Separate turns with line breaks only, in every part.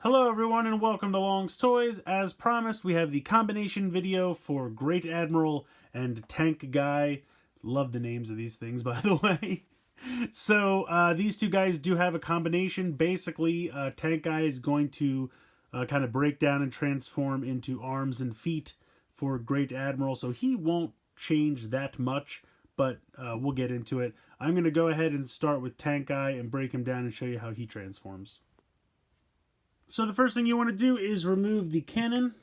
Hello everyone and welcome to Long's Toys. As promised, we have the combination video for Great Admiral and Tank Guy. Love the names of these things, by the way. So these two guys do have a combination. Basically, Tank Guy is going to kind of break down and transform into arms and feet for Great Admiral. So he won't change that much, but we'll get into it. I'm going to go ahead and start with Tank Guy and break him down and show you how he transforms. So the first thing you want to do is remove the cannon.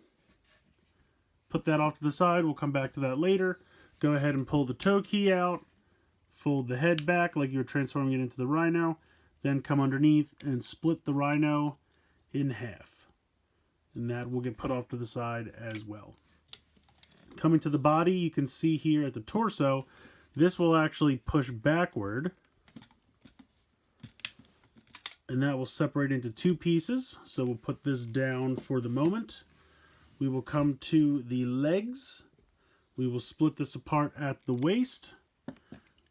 Put that off to the side. We'll come back to that later. Go ahead and pull the toe key out. Fold the head back like you're transforming it into the rhino. Then come underneath and split the rhino in half. And that will get put off to the side as well. Coming to the body, you can see here at the torso, this will actually push backward. And that will separate into two pieces. So we'll put this down for the moment. We will come to the legs. We will split this apart at the waist.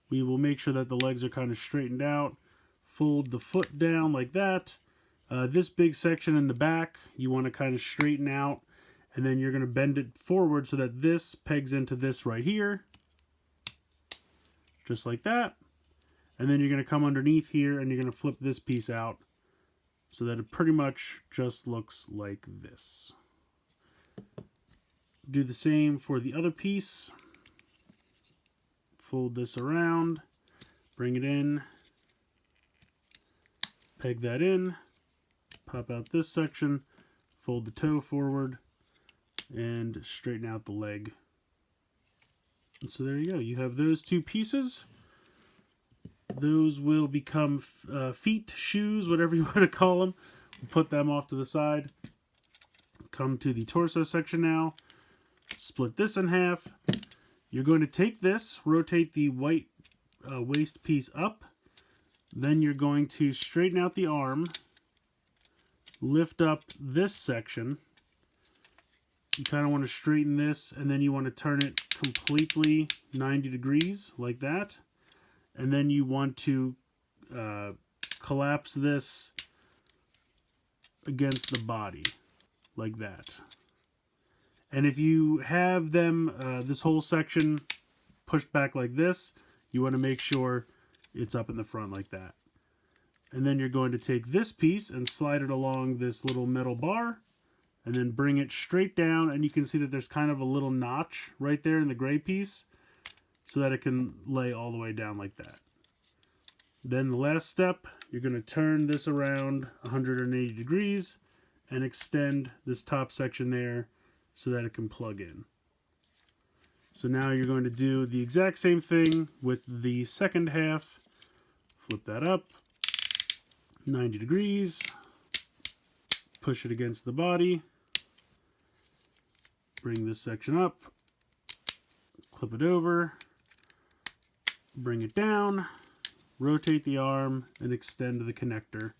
We will make sure that the legs are kind of straightened out. Fold the foot down like that. This big section in the back, you want to kind of straighten out. And then you're going to bend it forward so that this pegs into this right here. Just like that. And then you're going to come underneath here and you're going to flip this piece out so that it pretty much just looks like this. Do the same for the other piece. Fold this around, bring it in, peg that in, pop out this section, fold the toe forward, and straighten out the leg. And so there you go. You have those two pieces. Those will become feet, shoes, whatever you want to call them. We'll put them off to the side. Come to the torso section now. Split this in half. You're going to take this, rotate the white waist piece up. Then you're going to straighten out the arm. Lift up this section. You kind of want to straighten this, and then you want to turn it completely 90 degrees like that. And then you want to collapse this against the body, like that. And if you have them, this whole section pushed back like this, you want to make sure it's up in the front like that. And then you're going to take this piece and slide it along this little metal bar, and then bring it straight down, and you can see that there's kind of a little notch right there in the gray piece, so that it can lay all the way down like that. Then the last step, you're going to turn this around 180 degrees and extend this top section there so that it can plug in. So now you're going to do the exact same thing with the second half. Flip that up 90 degrees, push it against the body, bring this section up, clip it over, bring it down, rotate the arm, and extend the connector.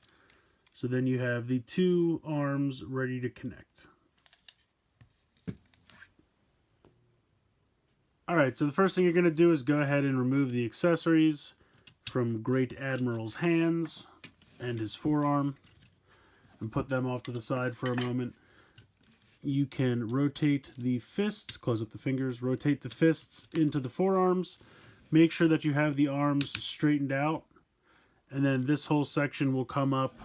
So then you have the two arms ready to connect. Alright, so the first thing you're going to do is go ahead and remove the accessories from Great Admiral's hands and his forearm and put them off to the side for a moment. You can rotate the fists, close up the fingers, rotate the fists into the forearms. Make sure that you have the arms straightened out, and then this whole section will come up.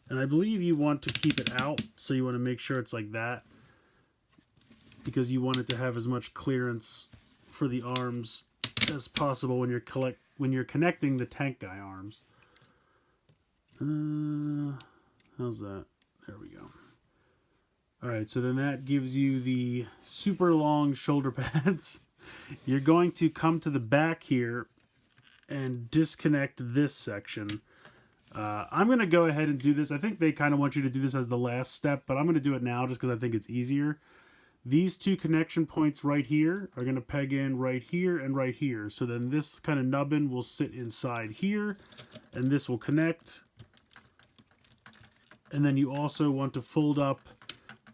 And I believe you want to keep it out, so you want to make sure it's like that, because you want it to have as much clearance for the arms as possible when you're connecting the Tank Guy arms. How's that? There we go. Alright, so then that gives you the super long shoulder pads. You're going to come to the back here and disconnect this section. I'm going to go ahead and do this. I think they kind of want you to do this as the last step, but I'm going to do it now just because I think it's easier. These two connection points right here are going to peg in right here and right here. So then this kind of nubbin will sit inside here, and this will connect. And then you also want to fold up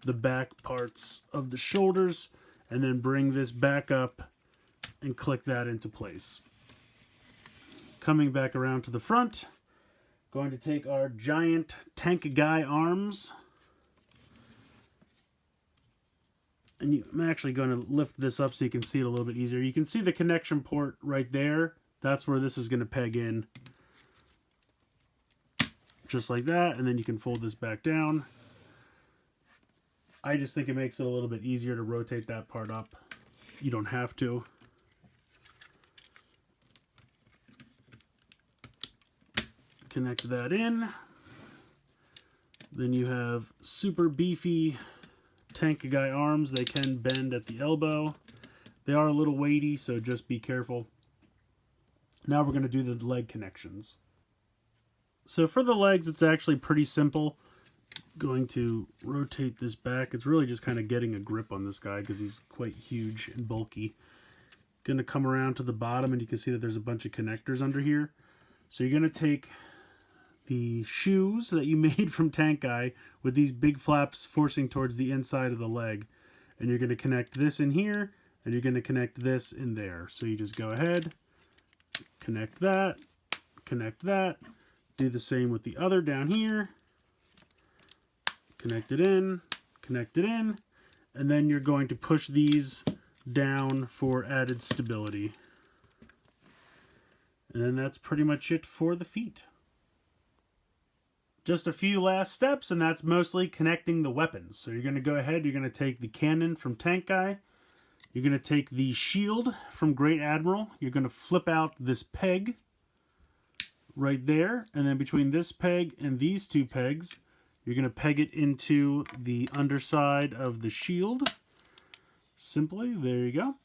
the back parts of the shoulders and then bring this back up and click that into place. Coming back around to the front, Going to take our giant tank guy arms. And I'm actually going to lift this up so you can see it a little bit easier. You can see the connection port right there. That's where this is going to peg in. Just like that. And then you can fold this back down. I just think it makes it a little bit easier to rotate that part up. You don't have to. Connect that in. Then you have super beefy tank guy arms. They can bend at the elbow. They are a little weighty, so just be careful. Now we're going to do the leg connections. So for the legs, it's actually pretty simple. Going to rotate this back. It's really just kind of getting a grip on this guy because he's quite huge and bulky. Going to come around to the bottom, and you can see that there's a bunch of connectors under here. So you're going to take the shoes that you made from Tank Guy with these big flaps forcing towards the inside of the leg, and you're going to connect this in here, and you're going to connect this in there. So you just go ahead, connect that, do the same with the other down here, connect it in, and then you're going to push these down for added stability. And then that's pretty much it for the feet. Just a few last steps, and that's mostly connecting the weapons. So you're going to go ahead, you're going to take the cannon from Tank Guy, you're going to take the shield from Great Admiral, you're going to flip out this peg right there, and then between this peg and these two pegs, you're going to peg it into the underside of the shield. Simply, there you go.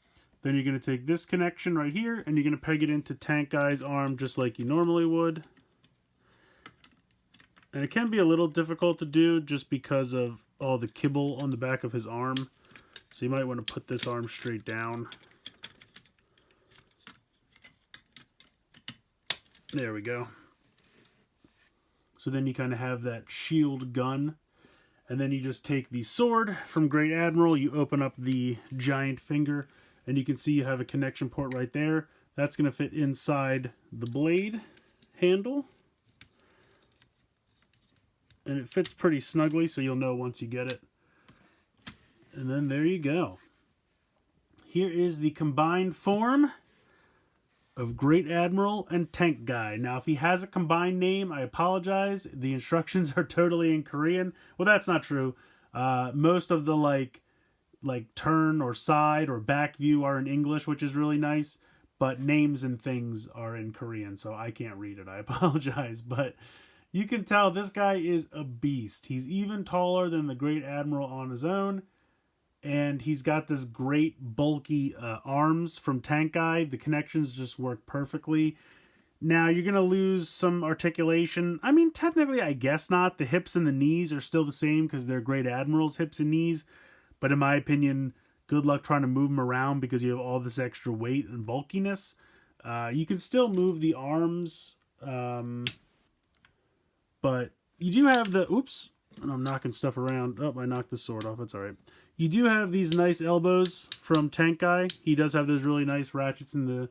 Then you're going to take this connection right here, and you're going to peg it into Tank Guy's arm just like you normally would. And it can be a little difficult to do just because of all the kibble on the back of his arm. So you might want to put this arm straight down. There we go. So then you kind of have that shield gun. And then you just take the sword from Great Admiral. You open up the giant finger. And you can see you have a connection port right there. That's going to fit inside the blade handle. And it fits pretty snugly, so you'll know once you get it. And then there you go. Here is the combined form of Great Admiral and Tank Guy. Now, if he has a combined name, I apologize. The instructions are totally in Korean. Well, that's not true. Most of the like turn or side or back view are in English, which is really nice. But names and things are in Korean, so I can't read it. I apologize. But you can tell this guy is a beast. He's even taller than the Great Admiral on his own. And he's got this great bulky arms from Tank Guy. The connections just work perfectly. Now, you're going to lose some articulation. I mean, technically, I guess not. The hips and the knees are still the same because they're Great Admiral's hips and knees. But in my opinion, good luck trying to move them around because you have all this extra weight and bulkiness. You can still move the arms. But you do have the... Oops. I'm knocking stuff around. Oh, I knocked the sword off. That's all right. You do have these nice elbows from Tank Guy. He does have those really nice ratchets in the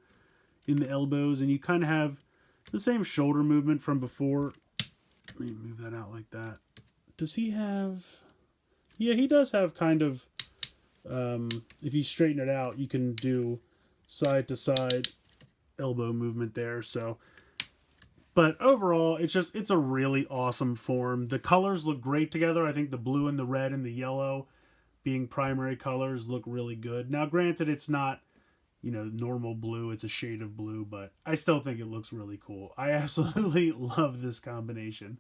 elbows, and you kind of have the same shoulder movement from before. Let me move that out like that. Does he have... Yeah, he does have kind of... if you straighten it out, you can do side-to-side elbow movement there, so... But overall, it's a really awesome form. The colors look great together. I think the blue and the red and the yellow being primary colors look really good. Now, granted, it's not, normal blue. It's a shade of blue, but I still think it looks really cool. I absolutely love this combination.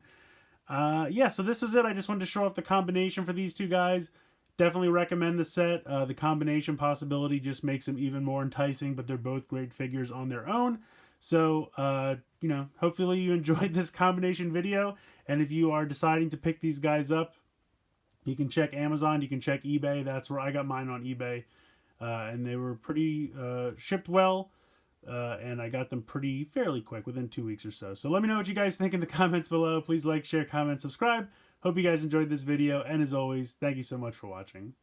Yeah, so this is it. I just wanted to show off the combination for these two guys. Definitely recommend the set. The combination possibility just makes them even more enticing, but they're both great figures on their own. So, hopefully you enjoyed this combination video. And if you are deciding to pick these guys up, you can check Amazon, you can check eBay. That's where I got mine on eBay. And they were pretty shipped well. And I got them fairly quick, within 2 weeks or so. So let me know what you guys think in the comments below. Please like, share, comment, subscribe. Hope you guys enjoyed this video. And as always, thank you so much for watching.